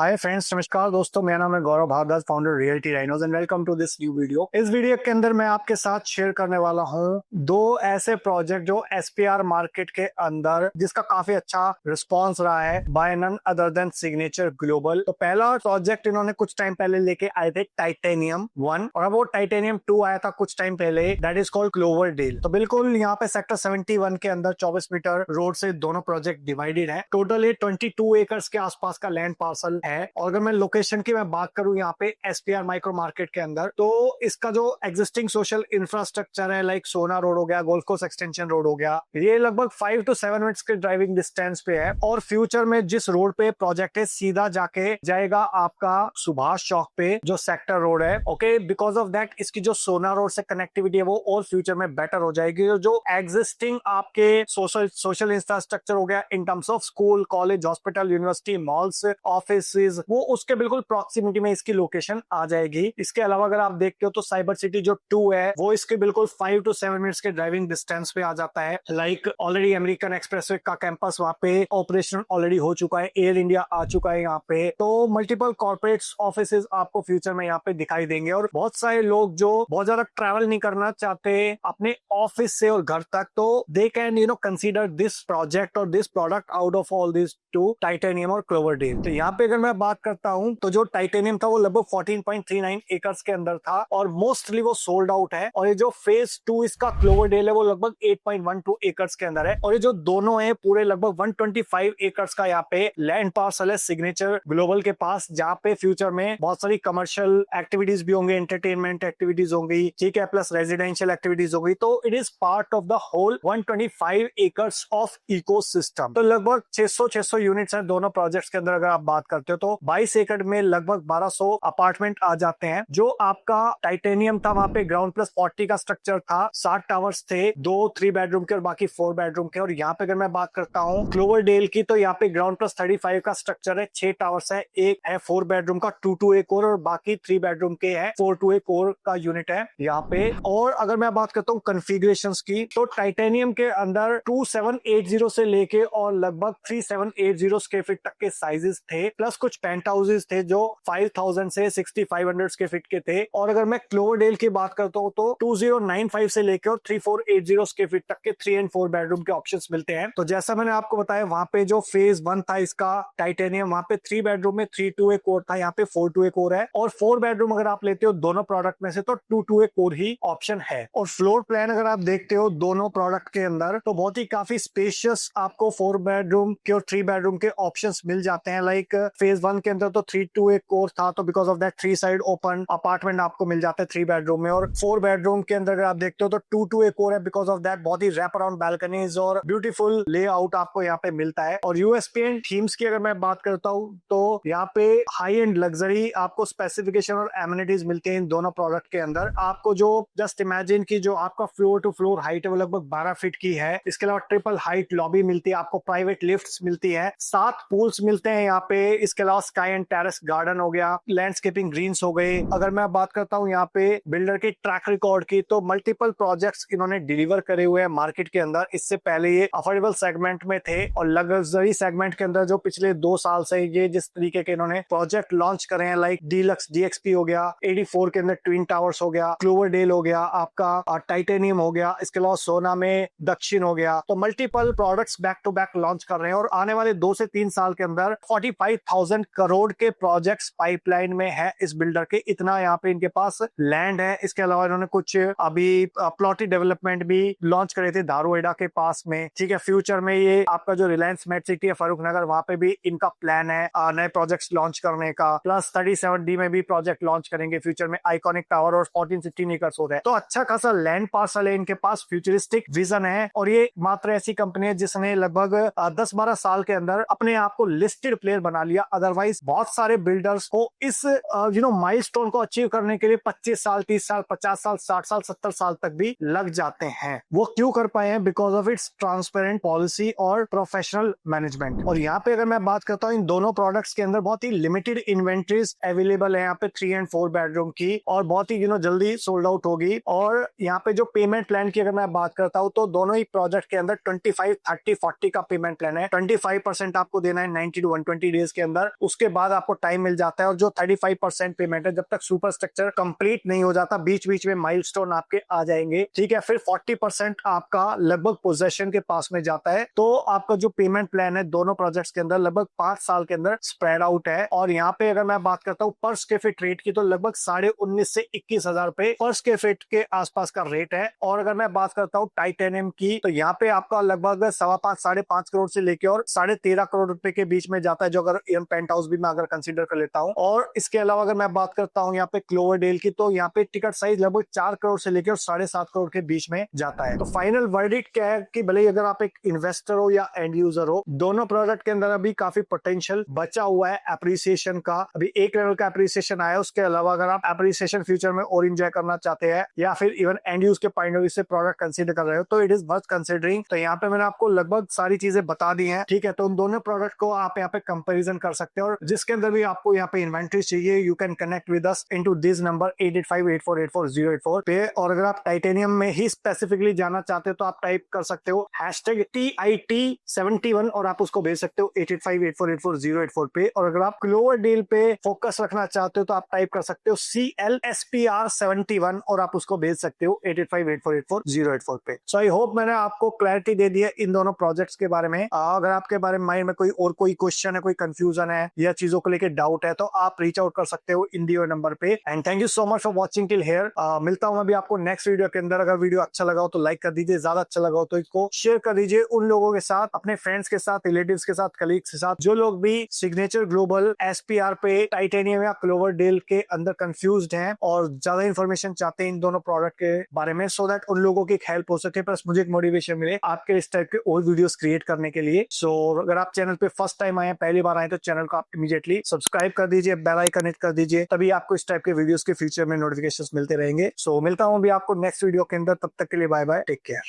Hi friends, नमस्कार दोस्तों। मेरा नाम है Gaurav Bhardwaj, founder Realty Rhinos, and welcome to this new video. इस वीडियो के अंदर मैं आपके साथ शेयर करने वाला हूं दो ऐसे प्रोजेक्ट जो एसपीआर मार्केट के अंदर जिसका काफी अच्छा रिस्पांस रहा है by none other than signature global. तो पहला प्रोजेक्ट इन्होंने कुछ टाइम पहले लेके आए थे टाइटेनियम 1, और अब वो टाइटेनियम 2 आया था कुछ टाइम पहले, दैट इज कॉल्ड क्लोवरडेल। तो बिल्कुल यहाँ पे सेक्टर 71 के अंदर 24 मीटर रोड से दोनों प्रोजेक्ट डिवाइडेड है। टोटल ये 22 एकर्स के आसपास का लैंड पार्सल है। और अगर मैं लोकेशन की मैं बात करूं यहाँ पे एसपीआर माइक्रो मार्केट के अंदर, तो इसका जो एग्जिस्टिंग सोशल इंफ्रास्ट्रक्चर है लाइक सोना रोड हो गया, गोल्फ कोर्स एक्सटेंशन रोड हो गया, ये लगभग 5 to 7 मिनट्स के ड्राइविंग डिस्टेंस पे है। और फ्यूचर में जिस रोड पे प्रोजेक्ट है सीधा जाके जाएगा आपका सुभाष चौक पे जो सेक्टर रोड है। ओके, बिकॉज ऑफ दैट इसकी जो सोना रोड से कनेक्टिविटी है वो और फ्यूचर में बेटर हो जाएगी। जो एग्जिस्टिंग आपके सोशल इंफ्रास्ट्रक्चर हो गया in terms of school, college, hospital, university, malls, office, वो उसके बिल्कुल प्रॉक्सिमिटी में इसकी लोकेशन आ जाएगी। इसके अलावा अगर आप देखते हो तो साइबर सिटी जो 2 है वो इसके बिल्कुल 5 to 7 मिनट्स के ड्राइविंग डिस्टेंस पे आ जाता है। लाइक ऑलरेडी अमेरिकन एक्सप्रेसवे का कैंपस वहाँ पे ऑपरेशन ऑलरेडी हो चुका है, एयर इंडिया आ चुका है यहाँ पे। तो मल्टीपल कॉर्पोरेट ऑफिस आपको फ्यूचर में यहाँ पे दिखाई देंगे। और बहुत सारे लोग जो बहुत ज्यादा ट्रैवल नहीं करना चाहते अपने ऑफिस से और घर तक, तो they can consider this project और this product out of all this two, Titanium और क्लोवरडेल। तो यहाँ पे अगर मैं बात करता हूँ तो जो टाइटेनियम था वो लगभग 14.39 एकर्स के अंदर था और मोस्टली वो सोल्ड आउट है। और ये जो फेज 2 इसका क्लोवरडेल है वो लगभग 8.12 एकर्स के अंदर है। और ये जो दोनों है पूरे लगभग 125 एकर्स का यहाँ पे लैंड पार्सल है सिग्नेचर ग्लोबल के पास, जहाँ पे फ्यूचर में बहुत सारी कमर्शियल एक्टिविटीज भी होंगे, एंटरटेनमेंट एक्टिविटीज होंगी, ठीक है, प्लस रेजिडेंशियल एक्टिविटीज होगी। तो it is part of the whole 125 acres of ecosystem. तो लगभग 600 यूनिट्स हैं दोनों प्रोजेक्ट्स के अंदर। अगर आप बात करते हो तो 22 एकड़ में लगभग 1200 अपार्टमेंट आ जाते हैं। जो आपका टाइटेनियम था वहां पे ग्राउंड प्लस 40 का स्ट्रक्चर था, 60 टावर्स थे, 2 3 बेडरूम के और बाकी 4 बेडरूम के। और यहाँ पे अगर मैं बात करता हूँ क्लोवरडेल की, तो यहाँ पे ग्राउंड प्लस 35 का स्ट्रक्चर है, 6 टावर्स है, एक है 4 बेडरूम का 2 कोर और बाकी 3 बेडरूम के है 4 कोर का यूनिट है यहाँ पे। और अगर मैं बात करता हूँ कॉन्फ़िगरेशंस की, तो टाइटेनियम के अंदर 2780 से लेके और लगभग 3780 स्क्वायर फीट तक के साइजेस थे, प्लस कुछ पेंट हाउसेस थे जो 5000 से 6500 स्क्वायर फीट के थे। और अगर मैं क्लोवरडेल की बात करता हूँ तो 2095 से लेकर 3480 स्क्वायर फीट तक के 3 and 4 बेडरूम के ऑप्शंस मिलते हैं। तो जैसा मैंने आपको बताया वहां पे जो फेज 1 था इसका टाइटेनियम, वहां पे 3 बेडरूम में 3 कोर था, यहाँ पे 4 कोर है। और 4 बेडरूम अगर आप लेते हो दोनों प्रोडक्ट में से तो 2 कोर ही ऑप्शन है। और फ्लोर प्लान अगर आप देखते हो दोनों प्रोडक्ट के अंदर तो बहुत ही काफी स्पेशियस आपको 4 बेडरूम के और 3 बेडरूम के ऑप्शंस मिल जाते हैं। लाइक फेज 1 के अंदर तो 3 कोर था, तो because of that 3 side open apartment आपको मिल जाते हैं 3 बेडरूम में। और 4 बेडरूम के अंदर अगर आप देखते हो तो 2 कोर है, बिकॉज ऑफ दैट बहुत ही रैप अराउंड बैल्कनीज और ब्यूटीफुल लेआउट आपको यहाँ पे मिलता है। और यूएसपी एंड थीम्स की अगर मैं बात करता हूँ तो यहाँ पे हाई एंड लग्जरी आपको स्पेसिफिकेशन और एमिनिटीज मिलते हैं इन दोनों प्रोडक्ट के अंदर। आपको जो जस्ट इमेजिन की जो आपका फ्लोर टू फ्लोर हाइट है वो लगभग 12 फीट की है। इसके अलावा ट्रिपल हाइट लॉबी मिलती है, आपको प्राइवेट लिफ्ट्स मिलती है, 7 पूल्स मिलते हैं यहाँ पे। इसके अलावा स्काई एंड टेरेस गार्डन हो गया, लैंडस्केपिंग ग्रीन्स हो गए। अगर मैं बात करता हूँ यहाँ पे बिल्डर की ट्रैक रिकॉर्ड की, तो मल्टीपल प्रोजेक्ट्स इन्होंने डिलीवर करे हुए हैं मार्केट के अंदर। इससे पहले ये अफोर्डेबल सेगमेंट में थे और लग्जरी सेगमेंट के अंदर जो पिछले 2 साल से ये जिस तरीके के इन्होंने प्रोजेक्ट लॉन्च करे हैं, लाइक डीलक्स डीएक्सपी हो गया, 84 के अंदर ट्विन टावर्स हो गया, क्लोवरडेल हो गया, आपका टाइटेनियम हो गया, इसके अलावा सोना में दक्षिण हो गया। तो multiple products back to back launch कर रहे हैं। और आने वाले 2 से 3 साल के अंदर 45,000 करोड़ के प्रोजेक्ट्स पाइपलाइन में है इस बिल्डर के, इतना यहाँ पे इनके पास लैंड है। इसके अलावा इन्होंने कुछ अभी प्लॉटी डेवलपमेंट भी लॉन्च करे थे दारूहेड़ा के पास में, ठीक है। फ्यूचर में ये आपका जो रिलायंस मेट सिटी है फारूक नगर, वहां पे भी इनका प्लान है नए प्रोजेक्ट्स लॉन्च करने का। प्लस 37D में भी प्रोजेक्ट लॉन्च करेंगे फ्यूचर में, आइकॉनिक टावर और 1416 एकर्स हो रहे हैं। तो अच्छा खासा लैंड पार्सल है इनके पास, फ्यूचरिस्टिक विजन है। और ये मात्र ऐसी कंपनी है जिसने लगभग 10-12 साल के अंदर अपने आप को लिस्टेड प्लेयर बना लिया। अदरवाइज बहुत सारे बिल्डर्स को इस माइलस्टोन को अचीव करने के लिए 25 साल, 30 साल, 50 साल, 60 साल, 70 साल तक भी लग जाते हैं। वो क्यों कर पाए हैं? Because of its transparent policy और प्रोफेशनल मैनेजमेंट। और यहाँ पे अगर मैं बात करता हूँ इन दोनों प्रोडक्ट्स के अंदर बहुत ही लिमिटेड इन्वेंट्रीज अवेलेबल है यहाँ पे 3 and 4 बेडरूम की, और बहुत ही जल्दी सोल्ड आउट होगी। और यहाँ पे जो पेमेंट प्लान की अगर मैं बात करता हूँ तो दोनों ही प्रोजेक्ट के अंदर 25, 30, 40 का पेमेंट प्लान है। 25% आपको देना है 90 to 120 डेज के अंदर, उसके बाद आपको टाइम मिल जाता है। और जो 35% पेमेंट है, जब तक सुपर स्ट्रक्चर कंप्लीट नहीं हो जाता, बीच बीच में माइलस्टोन आपके आ जाएंगे, ठीक है। फिर 40% आपका लगभग पोजेशन के पास में जाता है। तो आपका जो पेमेंट प्लान है दोनों प्रोजेक्ट्स के अंदर लगभग 5 साल के अंदर स्प्रेड आउट है। और यहाँ पे अगर मैं बात करता हूँ पर स्क्वायर फीट रेट की, तो लगभग 19,500 से 21,000 रुपए पर स्क्वायर फीट के आसपास का रेट है। और अगर मैं बात करता हूँ टाइटेनियम की, तो यहाँ पे आपका लगभग 5.25 साढ़े 5 करोड़ से लेके और 13.5 करोड़ रुपए के बीच में जाता है, जो अगर पेंट हाउस भी मैं अगर कंसीडर कर लेता हूँ। और इसके अलावा अगर मैं बात करता हूँ यहाँ पे क्लोवरडेल की, तो यहाँ पे टिकट साइज लगभग 4 करोड़ से लेकर 7.5 करोड़ के बीच में जाता है। तो फाइनल वर्डिक्ट क्या है कि भले अगर आप एक इन्वेस्टर हो या एंड यूजर हो, दोनों प्रोडक्ट के अंदर अभी काफी पोटेंशियल बचा हुआ है एप्रिसिएशन का। अभी एक लेवल का एप्रिसिएशन आया, उसके अलावा अगर आप एप्रिसिएशन फ्यूचर में और एंजॉय करना चाहते हैं या फिर इवन एंड यूज के पॉइंट ऑफ व्यू से प्रोडक्ट कंसीडर कर रहे हो, तो इट इज वर्थ कंसीडरिंग। तो यहाँ पे मैंने आपको लगभग सारी चीजें बता दी हैं, ठीक है। तो उन दोनों प्रोडक्ट को आप यहाँ पे कंपेरिजन कर सकते हो, और जिसके अंदर भी आपको यहाँ पे इन्वेंट्री चाहिए, you can connect with us into this number 8858484084 पे। और अगर आप टाइटेनियम में ही स्पेसिफिकली जाना चाहते हो, तो आप टाइप कर सकते हो #TIT71 और आप उसको भेज सकते हो 8858484084 पे। और अगर आप क्लोवरडेल पे फोकस रखना चाहते हो, तो आप टाइप कर सकते हो CLSPR71 और आप उसको भेज सकते हो 8858484084 पे। सो आई होप मैंने आपको क्लैरिटी दे दी है इन दोनों प्रोजेक्ट्स के बारे में। अगर आपके बारे में माइंड में कोई क्वेश्चन है, कोई कंफ्यूजन है या चीजों को लेकर डाउट है, तो आप रीच आउट कर सकते हो इन दियो नंबर पे। And thank you so much for watching till here. मिलता हूं अभी आपको नेक्स्ट वीडियो के अंदर। अगर वीडियो अच्छा लगा हो तो लाइक कर दीजिए, ज्यादा अच्छा लगा हो तो इसको शेयर कर दीजिए उन लोगों के साथ, अपने फ्रेंड्स के साथ, रिलेटिव्स के साथ, कलीग्स के साथ, जो लोग भी सिग्नेचर ग्लोबल SPR पे टाइटेनियम या क्लोवरडेल के अंदर कंफ्यूज्ड हैं और ज्यादा इन्फॉर्मेशन चाहते हैं इन दोनों प्रोडक्ट के बारे में, सो दैट उन लोगों की हेल्प हो सके, प्लस मुझे एक मोटिवेशन मिले आपके इस टाइप के और वीडियोस क्रिएट करने के लिए। सो अगर आप चैनल पे फर्स्ट टाइम आए, पहली बार आए, तो चैनल को आप इमीडिएटली सब्सक्राइब कर दीजिए, बेल आइकन हिट कर दीजिए, तभी आपको इस टाइप के वीडियोस के फ्यूचर में नोटिफिकेशंस मिलते रहेंगे। सो मिलता हूं अभी आपको नेक्स्ट वीडियो के अंदर, तब तक के लिए बाय बाय, टेक केयर।